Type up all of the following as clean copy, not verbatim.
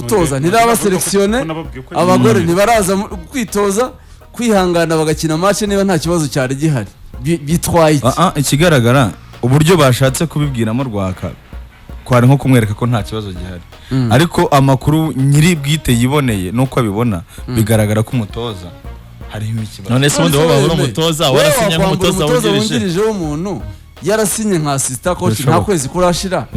gutoza ntiraba selektione abagore ntibaraza kwitoza kwihangana bagakina match niba nta kibazo cyari gihari bitwaye ikigaragara uburyo bashatse kubibwiramo Rwaka kwari nko kumwereka ko nta kibazo gihari ariko amakuru nyiri bwite yiboneye nuko abibona bigaragara ko umutoza harimo ikibazo none se ubundi wababura umutoza warasinye nk'umutoza wungirije w'umuntu yarasinye nka assistant coach nta kwezi kurashira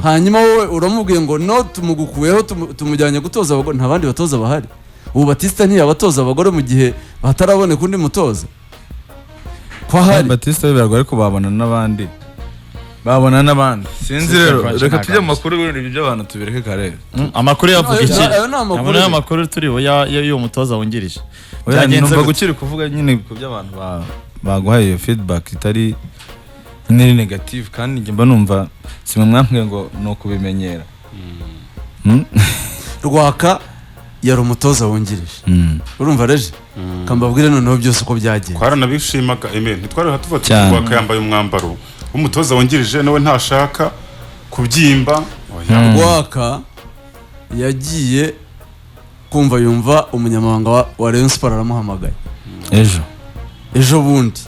hanyuma wowe uramubwiye ngo no tumugukuyeho tumujyanye gutoza abagore nta bandi batoza bahari ubu Batista ntiyabatoza abagore mu gihe batarabone kundi mutoza kwa hari Batista birago ariko babona n'abandi sinzi rero reka tujye mu makuru y'ibintu by'abantu tubireke kare amakuru yavuga iki amana amakuru turiho y'uwo mutoza wungirije numva gukiri kuvuga nyine ku by'abantu baguhaye feedback itari ni negative kandi njye mba numva simwe mwambwe ngo no kubimenyera Rwaka yari umutoza wungirije urumva reje kambabwire noneho byose uko byagiye twaranabishimaga ntitwari hatuvata Rwaka yambaye umwambaro umutoza wungirije nawe ntashaka kubyimba Rwaka yagiye kumva yumva umunyamabanga wa Rayon Sport aramuhamagaye ejo bundi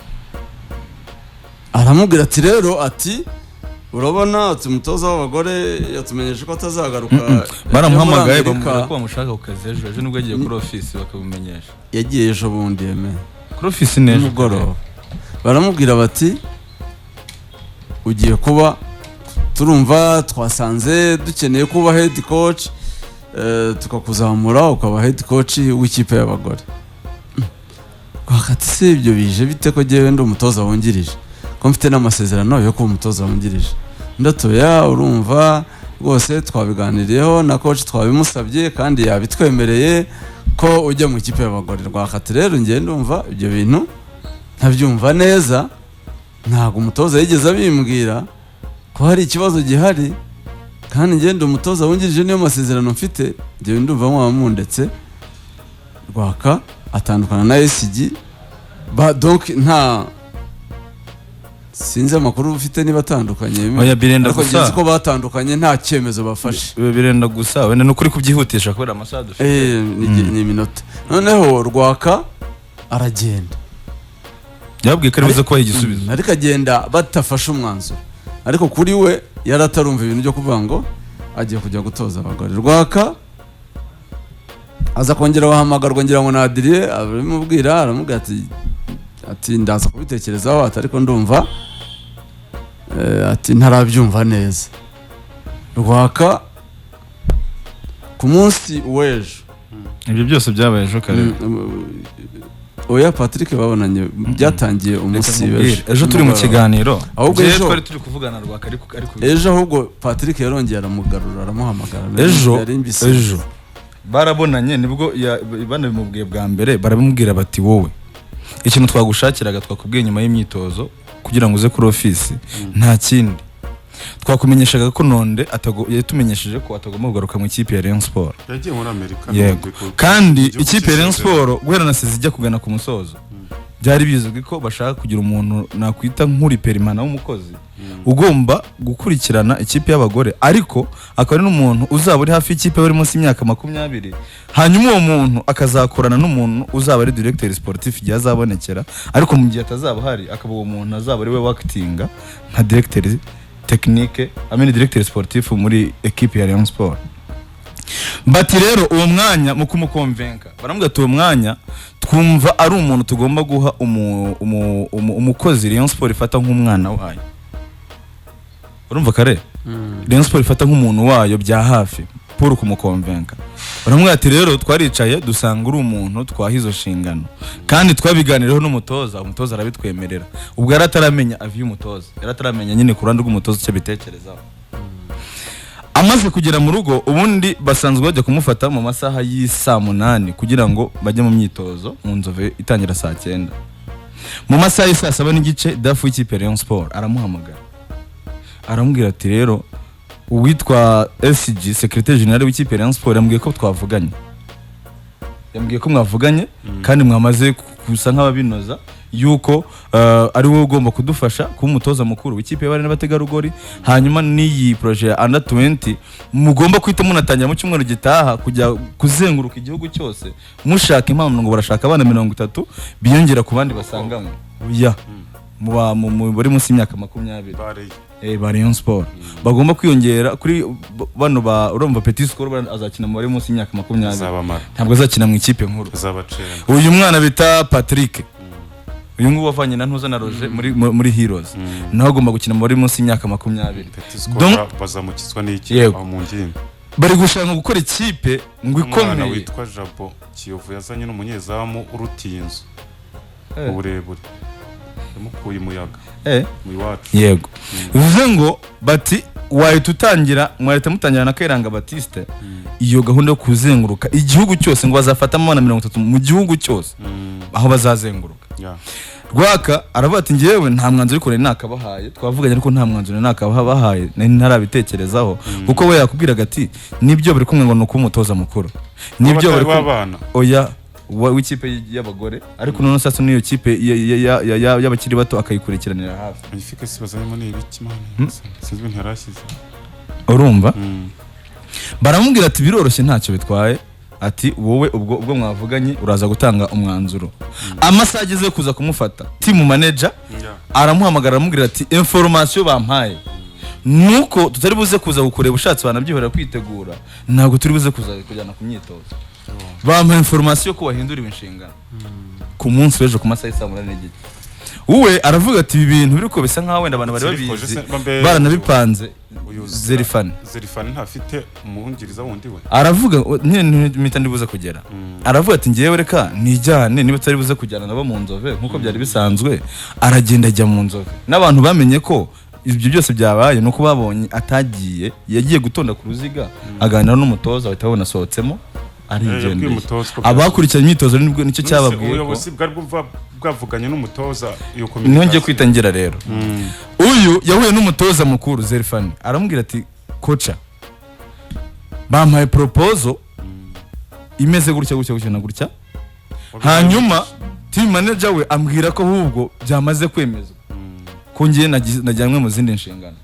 aramubwira ati rero ati urabona ati umutoza w'abagore yatumenyeje ko atazagaruka baramuhamagaye bamubwira ko bamushaka ku kazi ejo nibwo yagiye kuri office bakabimenyesha yagiye ejo bundi kuri office n'ejo baramubwira bati ugiye kuba turumva twasanze dukeneye kuba head coach tukakuzamura ukaba head coach w'ikipe y'abagore Rwakati se ibyo bije bite ko jewe ndi umutoza wungirije ko mfite n'amasezerano yo kuba umutoza wungirije ndatoya urumva rwose twabiganiriyeho na coach twabimusabye kandi yabitwemereye ko ujya mu kipe y'abagore Rwakati rero ngiye ndumva ibyo bintu ntabyumva neza ntago umutoza yigeze abimbwira ko hari ikibazo gihari kandi ngende umutoza wungirije niyo masezerano mfite ngiye ndumva mwamundetse Rwaka atandukana na SG donc nta sinzi amakuru ufite niba atandukanye oya birenda gusa ko batandukanye nta cyemezo bafashe birenda gusa wenda nukuri kubyihutisha kubera amasaha dufite ni minota noneho Rwaka aragenda yabwiye ko aribuze ko igisubizo ariko agenda batafashe umwanzuro ariko kuri we yaratarumva ibintu byo kuvuga ngo agiye kujya gutoza abagore Rwaka aza kongera wahamagarwa ngira ngo nadiriye abimubwira aramubwira ati ndaza kubitekerezaho ariko ndumva ati ntarabyumva neza Rwaka ku munsi w'ejo ibyo byose byabaye ejo kare oya Patrick babonanye byatangiye umunsi ejo turi mu kiganiro ahubwo ejo twari turi kuvugana Rwaka ariko ejo ahubwo Patrick yarongeye aramugarura aramuhamagara ejo barabonanye nibwo banabimubwiye bwa mbere barabimubwira bati wowe ikintu twagushakiraga twakubwiye nyuma y'imyitozo kugira ngo uze kuri office nta kindi twakumenyeshaga ko nonde yatumenyesheje ko atagomba kugaruka mu ikipe ya Rayon Sport yagiye muri Amerika kandi ikipe ya Rayon Sport guhera na sezi ijya kugana ku musozo byari bizwi ko bashaka kugira umuntu nakwita nk'uri perimana w'umukozi ugomba gukurikirana ikipe y'abagore ariko akaba ari n'umuntu uzaba uri hafi y'ikipe bari munsi y'imyaka 20 hanyuma uwo muntu akazakorana n'umuntu uzaba ari directeur sportif igihe azabonekera ariko mu gihe atazaba hari akaba uwo muntu azaba ari we actinga nka directeur technique amene directeur sportif muri equipe ya Rayon Sport bati rero uwo mwanya mu kumukonvenka baramubwira ati uwo mwanya twumva ari umuntu tugomba guha umukozi Rayon Sport ifata nk'umwana wayo urumva kare Rayon Sport ifata nk'umuntu wayo bya hafi pour kumukonvenka baramubwira ati rero twaricaye dusanga uri umuntu twahizo shingano kandi twabiganireho n'umutoza umutoza arabitwemerera ubwo yarataramenya avi y'umutoza yarataramenya nyine kuranda rw'umutoza cyo bitekerezaho amaze kugera mu rugo ubundi basanzwe bajya kumufata mu masaha y'isa 8 kugira ngo bajye mu myitozo mu nzove itangira saa 9 mu masaha y'isa 7 n'igice dafu y'ikipe Rayon Sport aramuhamagara aramubwira ati rero uwitwa SG secrétaire général w'ikipe Rayon Sport yambwiye ko twavuganye yambwiye ko mwavuganye kandi mwamaze kusa nk'ababinoza yuko ari wowe ugomba kudufasha kuba umutoza mukuru w'ikipe y'abari n'abategarugori, hanyuma n'iyi projet ya under 20 mugomba kwita munatangira mu cyumweru gitaha kujya kuzenguruka igihugu cyose mushaka impamvu ngo barashaka abana 30 biyongera ku bandi basangamo bari munsi y'imyaka 20 ba Rayon Sport bagomba kwiyongera kuri bano urumva Petit Score azakina mu bari munsi y'imyaka 20 ntabwo azakina mu ikipe nkuru. Uyu mwana bita Patrick uyu ngubu wavanye na Ntuza na Roger muri Heroes naho agomba gukina mu bari munsi y'imyaka 20. Donc bazamukizwa n'iki aho mu ngimbi bari gushaka gukora ikipe ngo ikomeye witwa Jabo Kiyovu yazanye n'umunyezamu urutiye inzu uburebure yamukuye umuyaga mu iwacu yego bivuze ngo bati wahita utangira mwahita mutangira na Kairanga Baptiste iyo gahunda yo kuzenguruka igihugu cyose ngo bazafata amana 30 mu gihugu cyose aho bazazenguruka. Rwaka aravuga ati ngewe nta mwanzuro kure nakabahaye twavuganye ariko nta mwanzuro nakabahaye ntarabitekerezaho kuko we yakubwiraga ati nibyo bari kumwe ngo nuko umutoza mukuru nibyo bari kubana oya w'ikipe y'abagore ariko none sasa niyo kipe y'abakiri bato akayikurikiranira hafi ifike sibazamo ni ibiki mana sinzwe ntarashyize urumva baramubwira ati biroroshye ntacyo bitwaye ati wowe ubwo mwavuganye uraza gutanga umwanzuro amasaha ageze kuza kumufata team manager aramuhamagara aramubwira ati information bampaye nuko tutari buze kuza gukorera ubushatsi banabyihora kwitegura ntabwo turi buze kuza kujyana ku myitozo bampaye information ko wahinduriwe inshingano ku munsi w'ejo ku masaha y'isa 8 n'igice. Uwe aravuga ati ibi bintu biriko bisa nkaho wenda abantu bari babizi baranabipanze. Zerifani ntafite umuhungiriza wundi we aravuga nyine mpita ndibuze kugera aravuga ati ngiye reka nijyane niba tutari buze kujyana nabo mu Nzove nkuko byari bisanzwe aragenda ajya mu Nzove n'abantu bamenye ko ibyo byose byabaye nuko babonye atagiye yagiye gutonda ku ruziga aganira n'umutoza bahita babona sohotsemo ari igende abakurikiranye imyitozo nibwo nicyo cyababwiye ubuyobozi bwavuganye n'umutoza iyo komite ngiye kwitangira rero uyu yahuye n'umutoza mukuru Zerifani aramubwira ati kocha bampaye proposal imeze gutya na gutya hanyuma team manager we ambwira ko ahubwo byamaze kwemezwa ko ngiye najyanwe mu zindi nshingano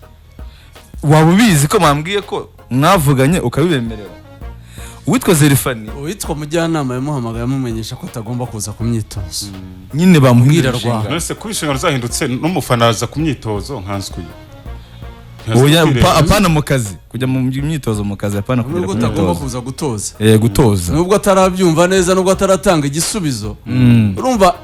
waba ubizi ko bambwiye ko mwavuganye ukabibemerera. Uwitwa Zerifani uwitwa mujyanama yamuhamagaye amumenyesha ko atagomba kuza ku myitozo nyine bamuhira Rwanda nese ku inshingano zahindutse n'umufanaza ku myitozo nkanskuye oya apana mu kazi kujya mu myitozo mu kazi apana kujya ku myitozo kuza gutoza gutoza nubwo atarabyumva neza nubwo ataratanga igisubizo urumva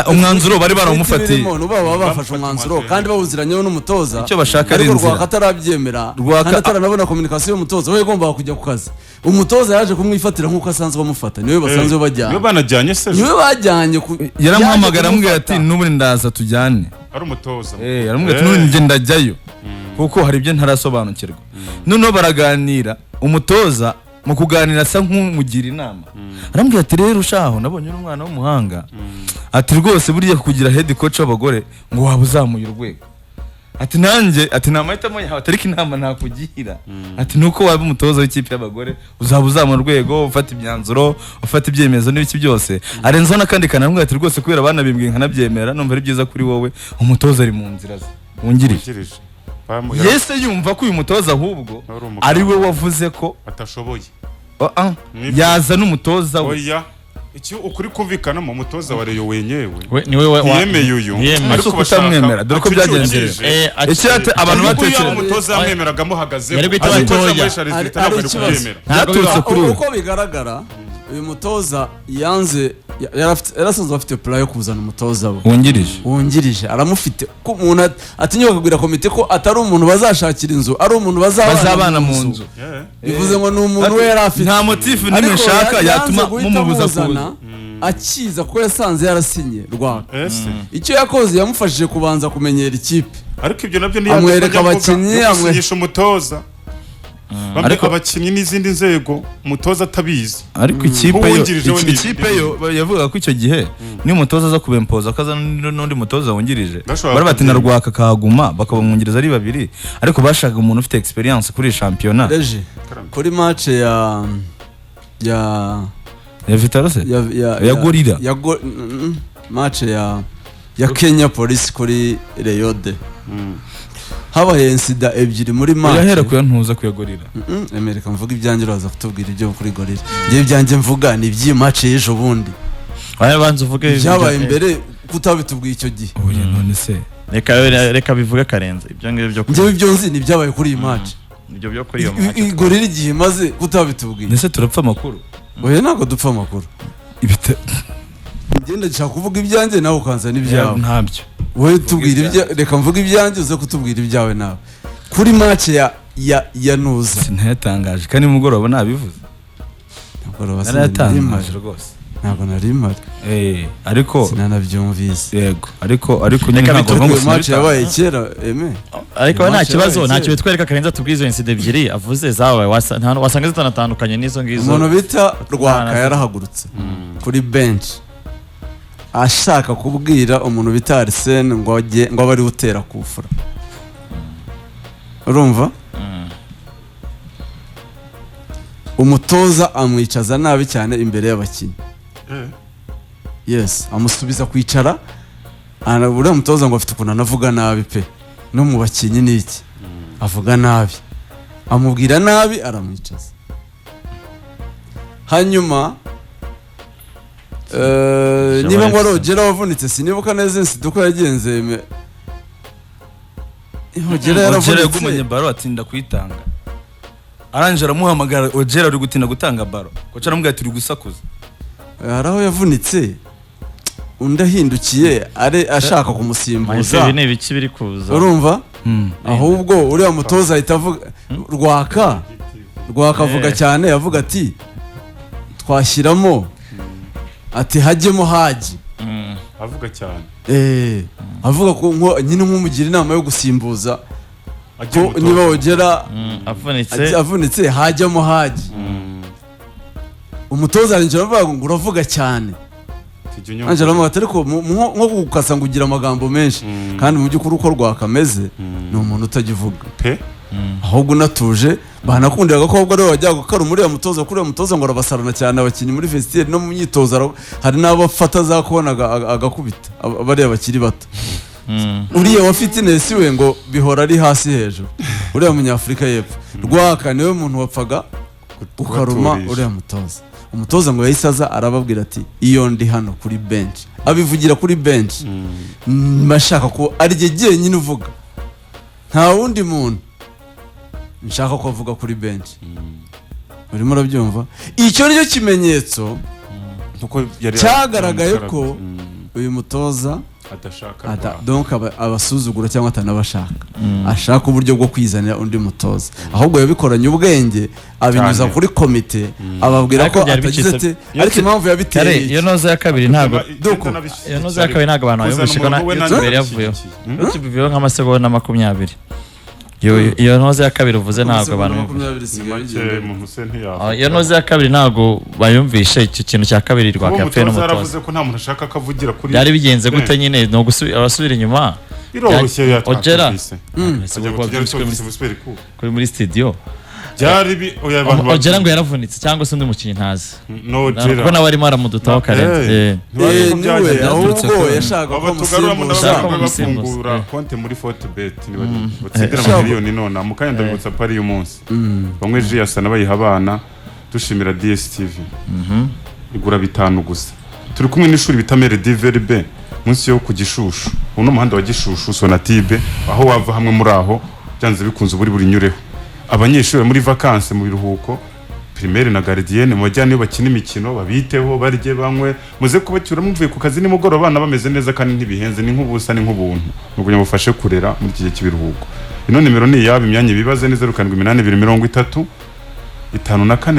umwanzuro bari baramufatiye baba bafashe umwanzuro kandi bawuziranyeho n'umutoza icyo bashaka ari inzira Rwaka atarabyemera kandi ataranabona communication y'umutoza we igomba kujya ku kazi umutoza yaje kumwifatira nkuko asanzwe amufata niwe basanzwe bajyana niwe banajyanye se niwe bajyanye yaramuhamagara ambwira ati n'ubu ndaza tujyane ari umutoza yaramubwira ati n'ubu ngenda jyayo kuko hari ibyo ntarasobanukirwa noneho baraganira umutoza mu kuganira asa nk'umugira inama arambwira ati rero ushaho nabonye n'umwana w'umuhanga ati rwose buriye kugira head coach w'abagore ngo waba uzamuye urwego ati nanjye ati namahitamo yawe atariko inama ntakugira ati nuko waba umutoza w'ikipe y'abagore uzaba uzamura urwego ufata imyanzuro ufata ibyemezo n'ibiki byose arenzaho n'akandi kanambwira ati rwose kubera abana bimbwiye nkanabyemera numva ari byiza kuri wowe umutoza ari mu nzira ze wungirije yese yumva ko uyu mutoza ahubwo ari we wavuze ko atashoboye yaza n'umutoza we icyo ukuri kumvikana mu mutoza wa Rayon wenyewe niwe yemeye uyu ariko kutamwemera dore ko byagenze icyo ate abantu batekereza umutoza yamwemeraga muhagaze yaturutse kuri we uko bigaragara uyu mutoza yanze yarasanzwe afite plan yo kuzana umutoza we wungirije aramufite ko umuntu atinyuka kugura komite ko atari umuntu bazashakira inzu ari umuntu bazabana mu nzu bivuze ngo ni umuntu we yarafite nta motifu nimwe shaka yatuma mumubuza kuza akiza ko yasanze yarasinye Rwaka icyo yakoze yamufashije kubanza kumenyera ikipe ariko ibyo nabyo niyo amwereka abakinnyi amwigisha umutoza ariko abakinnyi n'izindi nzego umutoza atabizi ariko ikipe yo yavuga ko icyo gihe ni umutoza aza kubempoza akaza n'undi mutoza wungirije bari bati na Rwaka kahaguma bakabamwungiriza ari babiri ariko bashaka umuntu ufite experience kuri championnat kuri match ya Vitalose ya Gorilla match ya Kenya Police kuri Rayon habaye insida ebyiri muri match yahera kuyantuza kuyagorira Amerika mvuga ibyanjye uraza kutubwira ibyo kuri gorira ngiye ibyanjye mvuga ni by'iyi match y'ejo bundi aya banze uvuge byabaye imbere kutabitubwiye icyo gihe oya none se reka bivuge karenze ibyo ngibyo ngiye ibyo nzi ni byabaye kuri iyi match ibyo byo kuri iyo match gorira igihe maze kutabitubwiye ndetse turapfa amakuru oya ntabwo dupfa amakuru ngenda nshaka kuvuga ibyanjye nawe ukanzana ibyawe ntabyo wowe tubwira ibya reka mvuga ibyanjye uze kutubwira ibyawe nawe kuri match ya nuza sinayatangaje kandi mugoroba nabivuze narayatangaje rwose ntabwo nari mpari ariko sinanabyumvise yego ariko nyine ntabwo ngo match yabaye kera ariko nta kibazo ntacyo bitwereka karenza tubwizo inside ebyiri avuze zawe wasanga zitanatandukanye n'izo ngizo umuntu bita Rwaka yarahagurutse kuri bench ashaka kubwira umuntu bita Arsene ngo abari utera kufura urumva umutoza amwicaza nabi cyane imbere y'abakinnyi yes amusubiza kwicara uriya mutoza ngo afite ukuntu anavuga nabi pe no mu bakinnyi n'iki avuga nabi amubwira nabi aramwicaza hanyuma niba ngo Rogera wavunitse sinibuka neza insida uko yagenze Rogera yaravunitse baro atinda kuyitanga arangije aramuhamagara Rogera ari gutinda gutanga baro koca aramubwira ati uri gusakuza haraho yavunitse undi ahindukiye ashaka kumusimbuza ibi ni ibiki biri kuza urumva ahubwo uriya mutoza ahita avuga Rwaka avuga cyane yavuga ati twashyiramo ati hajyemo haji avuga cyane avuga ko nyine nk'umugira inama yo gusimbuza ko niba Rogera avunitse hajyamo haji umutoza arinjira avuga ngo uravuga cyane Angela Mugati ariko nko gukasa ngo ugira amagambo menshi kandi mu by'ukuri uko Rwakameze ni umuntu utagivuga ahubwo unatuje banakundiraga ko ahubwo ariwe wajyaga gukara umuriya mutoza kuri uwo mutoza ngo arabasarana cyane abakinnyi muri festival no mu myitozo hari n'abafata za kubonaga agakubita bariya bakiri bato uriya wa fitness we ngo bihora ari hasi hejuru uriya munyafurika y'epfo Rwaka niwe muntu wapfaga ukaruma uriya mutoza umutoza ngo yahisaza arababwira ati iyo ndi hano kuri bench abivugira kuri bench mashaka ko ari giye nyine uvuga nta wundi muntu nshaka ko avuga kuri bench urimo urabyumva icyo nicyo kimenyetso cyagaragaye ko uyu mutoza adashaka donc abasuzugura cyangwa atanabashaka ashaka uburyo bwo kwizanira undi mutoza ahubwo yabikoranye ubwenge abinyuza kuri komite ababwira ko atagize ate ariko impamvu yabiteye iyo noza ya kabiri ntago iyo noza ya kabiri ntago abantu bayumvishikana imbere yavuyeho bivuyeho nk'amasegonda 20 iyo noza ya kabiri uvuze ntago abantu iyo noza ya kabiri ntago bayumvishe icyo kintu cya kabiri Rwaka n'umutoza yaravuze ko nta muntu ashaka kavugira kuri byari bigenze gute nyine no gusubira inyuma biroroshye Rogera kuri muri studio byari Rogera ngo yaravunitse cyangwa se undi mukinnyi ntazi kuko nawe arimo aramudutaho karenze ahubwo yashaka ko musimbuza konte muri Fortebet batsindira miliyoni none mukanya ndabutsa pari y'umunsi bamwe jiyasa nabayiha abana dushimira DSTV igura 5 gusa turi kumwe n'ishuri bitamere Diverbe munsi yo ku Gishushu uno muhanda wa Gishushu Sonatibe aho wava hamwe muri aho byanze bikunze buri nyureho abanyeshuri muri vacances mu biruhuko primaire na gardienne mujyane bakina imikino babiteho barye banywe muze kubacyura mumvuye ku kazi nimugoro abana bameze neza kandi ntibihenze ni nk'ubusa ni nk'ubuntu nukunya mufashe kurera muri iki kibiruhuko ino nimero ni yaba imyanya bibaze ni 078230 54